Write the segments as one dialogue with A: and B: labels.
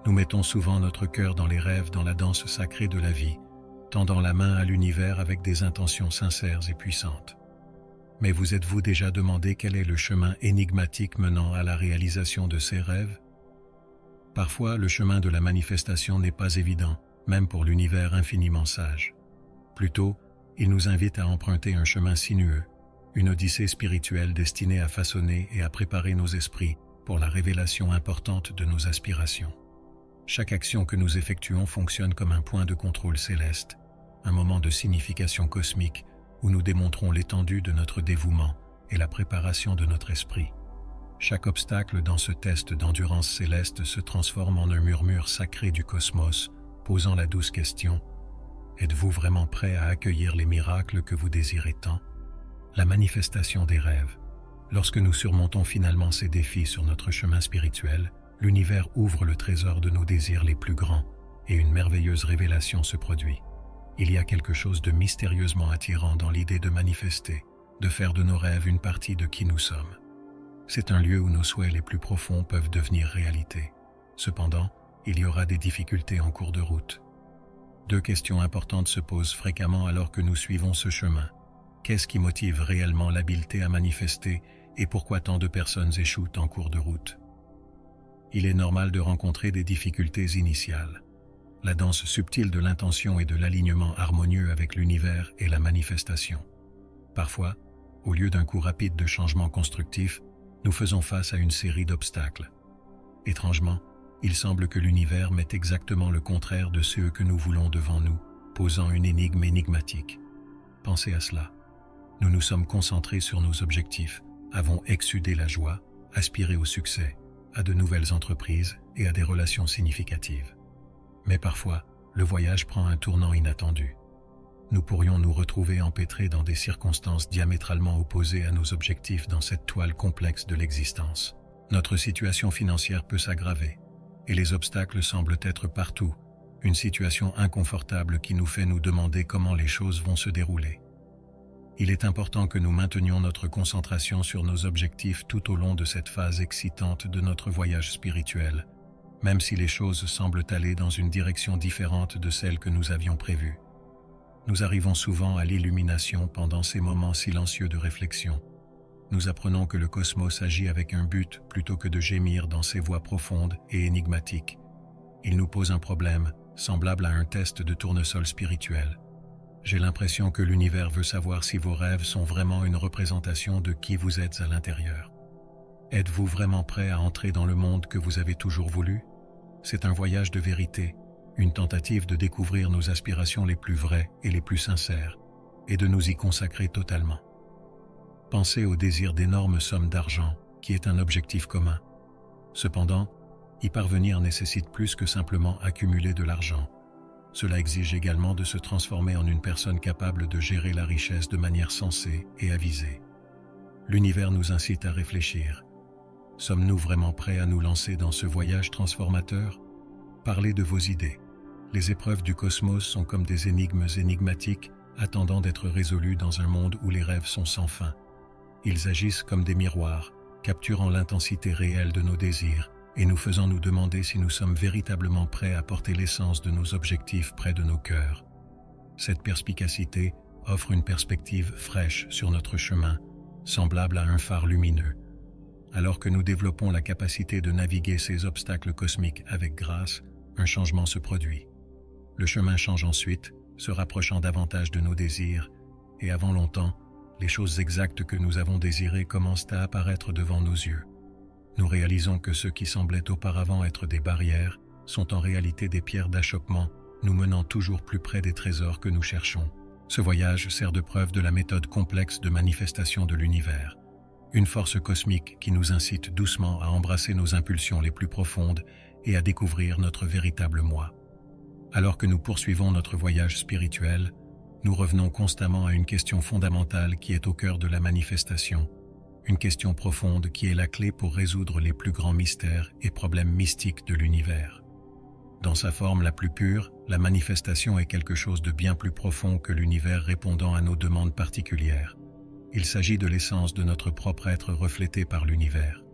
A: Nous mettons souvent notre cœur dans les rêves, dans la danse sacrée de la vie, tendant la main à l'univers avec des intentions sincères et puissantes. Mais vous êtes-vous déjà demandé quel est le chemin énigmatique menant à la réalisation de ces rêves? Parfois, le chemin de la manifestation n'est pas évident, même pour l'univers infiniment sage. Plutôt, il nous invite à emprunter un chemin sinueux, une odyssée spirituelle destinée à façonner et à préparer nos esprits pour la révélation importante de nos aspirations. Chaque action que nous effectuons fonctionne comme un point de contrôle céleste, un moment de signification cosmique où nous démontrons l'étendue de notre dévouement et la préparation de notre esprit. Chaque obstacle dans ce test d'endurance céleste se transforme en un murmure sacré du cosmos, posant la douce question: êtes-vous vraiment prêt à accueillir les miracles que vous désirez tant? La manifestation des rêves. Lorsque nous surmontons finalement ces défis sur notre chemin spirituel, l'univers ouvre le trésor de nos désirs les plus grands et une merveilleuse révélation se produit. Il y a quelque chose de mystérieusement attirant dans l'idée de manifester, de faire de nos rêves une partie de qui nous sommes. C'est un lieu où nos souhaits les plus profonds peuvent devenir réalité. Cependant, il y aura des difficultés en cours de route. Deux questions importantes se posent fréquemment alors que nous suivons ce chemin. Qu'est-ce qui motive réellement l'habileté à manifester et pourquoi tant de personnes échouent en cours de route? Il est normal de rencontrer des difficultés initiales. La danse subtile de l'intention et de l'alignement harmonieux avec l'univers est la manifestation. Parfois, au lieu d'un coup rapide de changement constructif, nous faisons face à une série d'obstacles. Étrangement, il semble que l'univers met exactement le contraire de ce que nous voulons devant nous, posant une énigme énigmatique. Pensez à cela. Nous nous sommes concentrés sur nos objectifs, avons exsudé la joie, aspiré au succès, à de nouvelles entreprises et à des relations significatives. Mais parfois, le voyage prend un tournant inattendu. Nous pourrions nous retrouver empêtrés dans des circonstances diamétralement opposées à nos objectifs dans cette toile complexe de l'existence. Notre situation financière peut s'aggraver, et les obstacles semblent être partout, une situation inconfortable qui nous fait nous demander comment les choses vont se dérouler. Il est important que nous maintenions notre concentration sur nos objectifs tout au long de cette phase excitante de notre voyage spirituel, même si les choses semblent aller dans une direction différente de celle que nous avions prévue. Nous arrivons souvent à l'illumination pendant ces moments silencieux de réflexion. Nous apprenons que le cosmos agit avec un but plutôt que de gémir dans ses voies profondes et énigmatiques. Il nous pose un problème, semblable à un test de tournesol spirituel. J'ai l'impression que l'univers veut savoir si vos rêves sont vraiment une représentation de qui vous êtes à l'intérieur. Êtes-vous vraiment prêt à entrer dans le monde que vous avez toujours voulu? C'est un voyage de vérité, une tentative de découvrir nos aspirations les plus vraies et les plus sincères, et de nous y consacrer totalement. Pensez au désir d'énormes sommes d'argent, qui est un objectif commun. Cependant, y parvenir nécessite plus que simplement accumuler de l'argent. Cela exige également de se transformer en une personne capable de gérer la richesse de manière sensée et avisée. L'univers nous incite à réfléchir. Sommes-nous vraiment prêts à nous lancer dans ce voyage transformateur? Parlez de vos idées. Les épreuves du cosmos sont comme des énigmes énigmatiques attendant d'être résolues dans un monde où les rêves sont sans fin. Ils agissent comme des miroirs, capturant l'intensité réelle de nos désirs et nous faisant nous demander si nous sommes véritablement prêts à porter l'essence de nos objectifs près de nos cœurs. Cette perspicacité offre une perspective fraîche sur notre chemin, semblable à un phare lumineux. Alors que nous développons la capacité de naviguer ces obstacles cosmiques avec grâce, un changement se produit. Le chemin change ensuite, se rapprochant davantage de nos désirs, et avant longtemps, les choses exactes que nous avons désirées commencent à apparaître devant nos yeux. Nous réalisons que ce qui semblait auparavant être des barrières sont en réalité des pierres d'achoppement, nous menant toujours plus près des trésors que nous cherchons. Ce voyage sert de preuve de la méthode complexe de manifestation de l'univers. Une force cosmique qui nous incite doucement à embrasser nos impulsions les plus profondes et à découvrir notre véritable moi. Alors que nous poursuivons notre voyage spirituel, nous revenons constamment à une question fondamentale qui est au cœur de la manifestation, une question profonde qui est la clé pour résoudre les plus grands mystères et problèmes mystiques de l'univers. Dans sa forme la plus pure, la manifestation est quelque chose de bien plus profond que l'univers répondant à nos demandes particulières. Il s'agit de l'essence de notre propre être reflété par l'univers.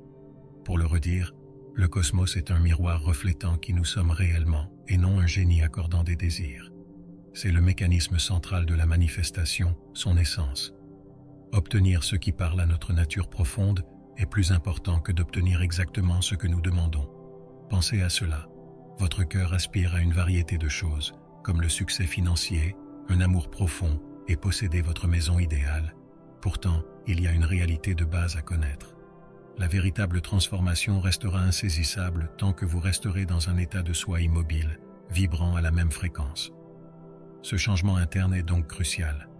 A: Pour le redire, Le cosmos est un miroir reflétant qui nous sommes réellement et non un génie accordant des désirs. C'est le mécanisme central de la manifestation, son essence. Obtenir ce qui parle à notre nature profonde est plus important que d'obtenir exactement ce que nous demandons. Pensez à cela. Votre cœur aspire à une variété de choses, comme le succès financier, un amour profond et posséder votre maison idéale. Pourtant, il y a une réalité de base à connaître. La véritable transformation restera insaisissable tant que vous resterez dans un état de soi immobile, vibrant à la même fréquence. Ce changement interne est donc crucial.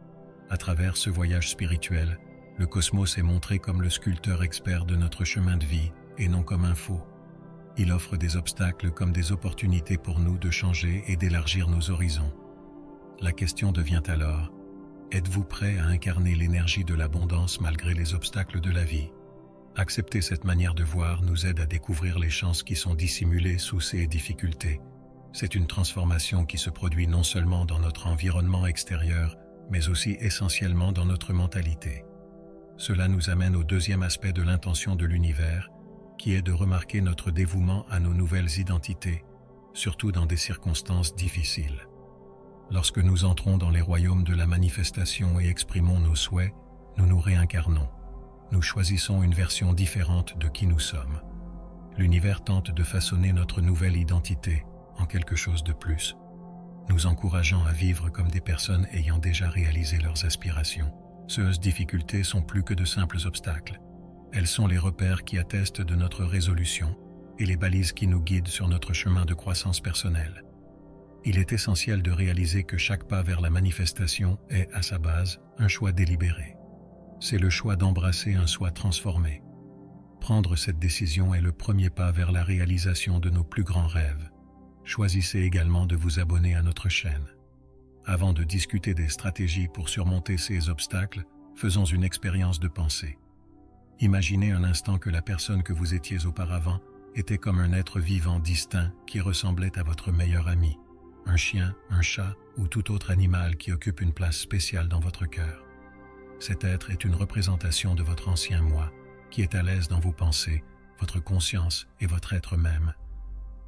A: À travers ce voyage spirituel, le cosmos est montré comme le sculpteur expert de notre chemin de vie et non comme un faux. Il offre des obstacles comme des opportunités pour nous de changer et d'élargir nos horizons. La question devient alors, êtes-vous prêt à incarner l'énergie de l'abondance malgré les obstacles de la vie? Accepter cette manière de voir nous aide à découvrir les chances qui sont dissimulées sous ces difficultés. C'est une transformation qui se produit non seulement dans notre environnement extérieur, mais aussi essentiellement dans notre mentalité. Cela nous amène au deuxième aspect de l'intention de l'univers, qui est de remarquer notre dévouement à nos nouvelles identités, surtout dans des circonstances difficiles. Lorsque nous entrons dans les royaumes de la manifestation et exprimons nos souhaits, nous nous réincarnons. Nous choisissons une version différente de qui nous sommes. L'univers tente de façonner notre nouvelle identité en quelque chose de plus, nous encourageant à vivre comme des personnes ayant déjà réalisé leurs aspirations. Ces difficultés sont plus que de simples obstacles. Elles sont les repères qui attestent de notre résolution et les balises qui nous guident sur notre chemin de croissance personnelle. Il est essentiel de réaliser que chaque pas vers la manifestation est, à sa base, un choix délibéré. C'est le choix d'embrasser un soi transformé. Prendre cette décision est le premier pas vers la réalisation de nos plus grands rêves. Choisissez également de vous abonner à notre chaîne. Avant de discuter des stratégies pour surmonter ces obstacles, faisons une expérience de pensée. Imaginez un instant que la personne que vous étiez auparavant était comme un être vivant distinct qui ressemblait à votre meilleur ami, un chien, un chat ou tout autre animal qui occupe une place spéciale dans votre cœur. Cet être est une représentation de votre ancien moi, qui est à l'aise dans vos pensées, votre conscience et votre être même.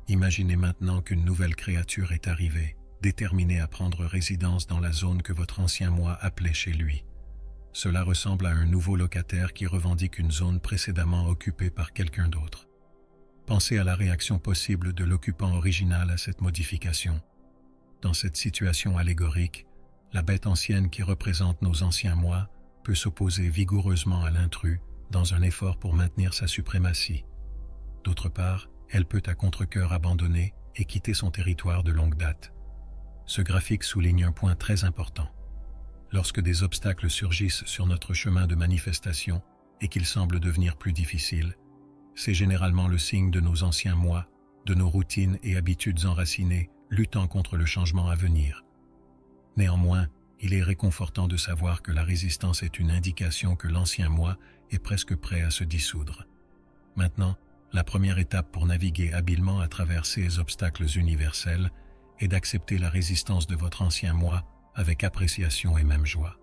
A: Imaginez maintenant qu'une nouvelle créature est arrivée, déterminée à prendre résidence dans la zone que votre ancien moi appelait chez lui. Cela ressemble à un nouveau locataire qui revendique une zone précédemment occupée par quelqu'un d'autre. Pensez à la réaction possible de l'occupant original à cette modification. Dans cette situation allégorique, la bête ancienne qui représente nos anciens moi peut s'opposer vigoureusement à l'intrus dans un effort pour maintenir sa suprématie. D'autre part, elle peut à contre-cœur abandonner et quitter son territoire de longue date. Ce graphique souligne un point très important. Lorsque des obstacles surgissent sur notre chemin de manifestation et qu'ils semblent devenir plus difficiles, c'est généralement le signe de nos anciens moi, de nos routines et habitudes enracinées luttant contre le changement à venir. Néanmoins, il est réconfortant de savoir que la résistance est une indication que l'ancien moi est presque prêt à se dissoudre. Maintenant, la première étape pour naviguer habilement à travers ces obstacles universels est d'accepter la résistance de votre ancien moi avec appréciation et même joie.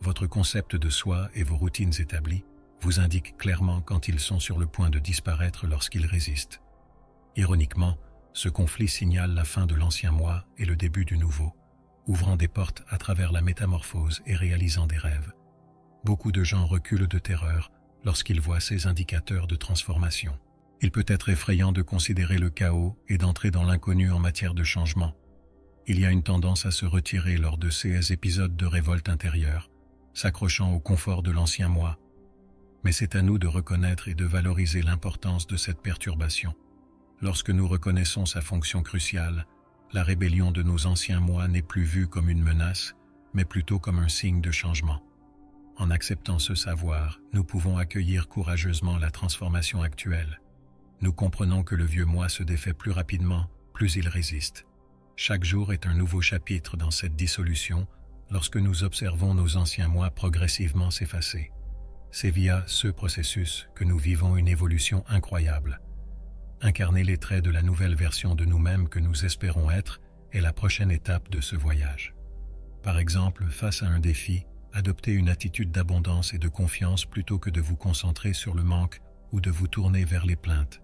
A: Votre concept de soi et vos routines établies vous indiquent clairement quand ils sont sur le point de disparaître lorsqu'ils résistent. Ironiquement, ce conflit signale la fin de l'ancien moi et le début du nouveau, ouvrant des portes à travers la métamorphose et réalisant des rêves. Beaucoup de gens reculent de terreur lorsqu'ils voient ces indicateurs de transformation. Il peut être effrayant de considérer le chaos et d'entrer dans l'inconnu en matière de changement. Il y a une tendance à se retirer lors de ces épisodes de révolte intérieure, s'accrochant au confort de l'ancien moi. Mais c'est à nous de reconnaître et de valoriser l'importance de cette perturbation. Lorsque nous reconnaissons sa fonction cruciale, la rébellion de nos anciens moi n'est plus vue comme une menace, mais plutôt comme un signe de changement. En acceptant ce savoir, nous pouvons accueillir courageusement la transformation actuelle. Nous comprenons que le vieux moi se défait plus rapidement, plus il résiste. Chaque jour est un nouveau chapitre dans cette dissolution lorsque nous observons nos anciens moi progressivement s'effacer. C'est via ce processus que nous vivons une évolution incroyable. Incarner les traits de la nouvelle version de nous-mêmes que nous espérons être est la prochaine étape de ce voyage. Par exemple, face à un défi, adoptez une attitude d'abondance et de confiance plutôt que de vous concentrer sur le manque ou de vous tourner vers les plaintes.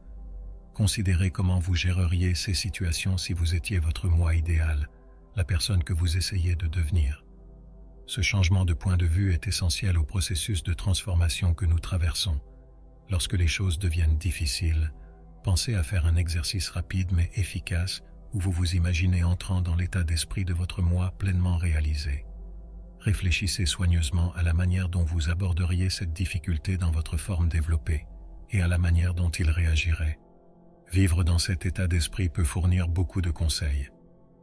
A: Considérez comment vous géreriez ces situations si vous étiez votre moi idéal, la personne que vous essayez de devenir. Ce changement de point de vue est essentiel au processus de transformation que nous traversons. Lorsque les choses deviennent difficiles, pensez à faire un exercice rapide mais efficace où vous vous imaginez entrant dans l'état d'esprit de votre moi pleinement réalisé. Réfléchissez soigneusement à la manière dont vous aborderiez cette difficulté dans votre forme développée et à la manière dont il réagirait. Vivre dans cet état d'esprit peut fournir beaucoup de conseils.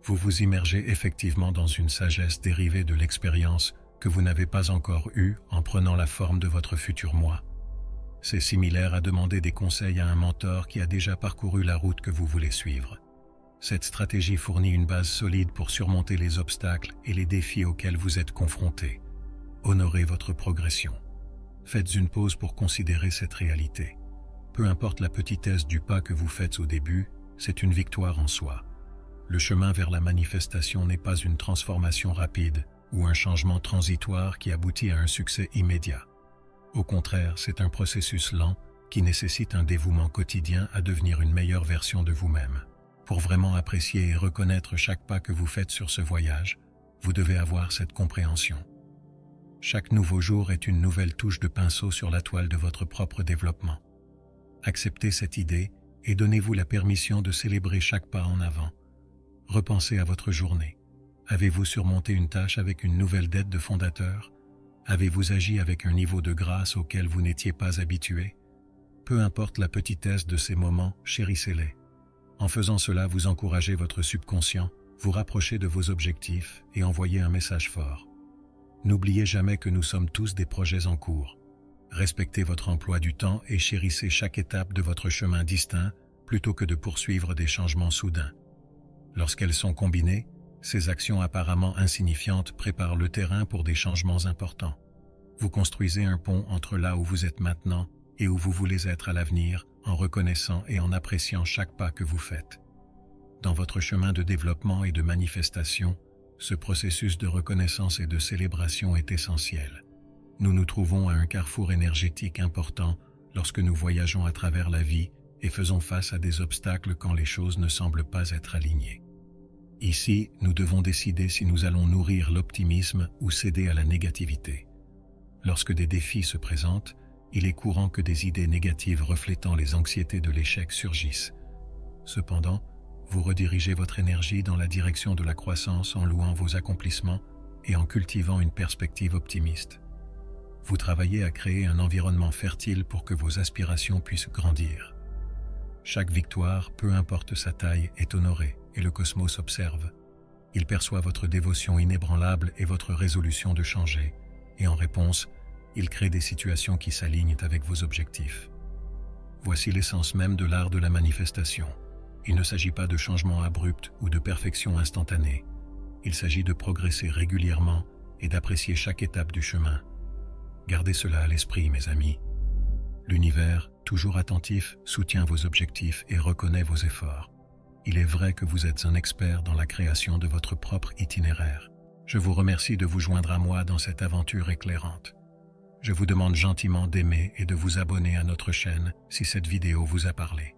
A: Vous vous immergez effectivement dans une sagesse dérivée de l'expérience que vous n'avez pas encore eue en prenant la forme de votre futur moi. C'est similaire à demander des conseils à un mentor qui a déjà parcouru la route que vous voulez suivre. Cette stratégie fournit une base solide pour surmonter les obstacles et les défis auxquels vous êtes confrontés. Honorez votre progression. Faites une pause pour considérer cette réalité. Peu importe la petitesse du pas que vous faites au début, c'est une victoire en soi. Le chemin vers la manifestation n'est pas une transformation rapide ou un changement transitoire qui aboutit à un succès immédiat. Au contraire, c'est un processus lent qui nécessite un dévouement quotidien à devenir une meilleure version de vous-même. Pour vraiment apprécier et reconnaître chaque pas que vous faites sur ce voyage, vous devez avoir cette compréhension. Chaque nouveau jour est une nouvelle touche de pinceau sur la toile de votre propre développement. Acceptez cette idée et donnez-vous la permission de célébrer chaque pas en avant. Repensez à votre journée. Avez-vous surmonté une tâche avec une nouvelle dette de fondateur? Avez-vous agi avec un niveau de grâce auquel vous n'étiez pas habitué? Peu importe la petitesse de ces moments, chérissez-les. En faisant cela, vous encouragez votre subconscient, vous rapprochez de vos objectifs et envoyez un message fort. N'oubliez jamais que nous sommes tous des projets en cours. Respectez votre emploi du temps et chérissez chaque étape de votre chemin distinct plutôt que de poursuivre des changements soudains. Lorsqu'elles sont combinées, ces actions apparemment insignifiantes préparent le terrain pour des changements importants. Vous construisez un pont entre là où vous êtes maintenant et où vous voulez être à l'avenir en reconnaissant et en appréciant chaque pas que vous faites. Dans votre chemin de développement et de manifestation, ce processus de reconnaissance et de célébration est essentiel. Nous nous trouvons à un carrefour énergétique important lorsque nous voyageons à travers la vie et faisons face à des obstacles quand les choses ne semblent pas être alignées. Ici, nous devons décider si nous allons nourrir l'optimisme ou céder à la négativité. Lorsque des défis se présentent, il est courant que des idées négatives reflétant les anxiétés de l'échec surgissent. Cependant, vous redirigez votre énergie dans la direction de la croissance en louant vos accomplissements et en cultivant une perspective optimiste. Vous travaillez à créer un environnement fertile pour que vos aspirations puissent grandir. Chaque victoire, peu importe sa taille, est honorée et le cosmos observe. Il perçoit votre dévotion inébranlable et votre résolution de changer, et en réponse, il crée des situations qui s'alignent avec vos objectifs. Voici l'essence même de l'art de la manifestation. Il ne s'agit pas de changements abrupts ou de perfection instantanée. Il s'agit de progresser régulièrement et d'apprécier chaque étape du chemin. Gardez cela à l'esprit, mes amis. L'univers, toujours attentif, soutient vos objectifs et reconnaît vos efforts. Il est vrai que vous êtes un expert dans la création de votre propre itinéraire. Je vous remercie de vous joindre à moi dans cette aventure éclairante. Je vous demande gentiment d'aimer et de vous abonner à notre chaîne si cette vidéo vous a parlé.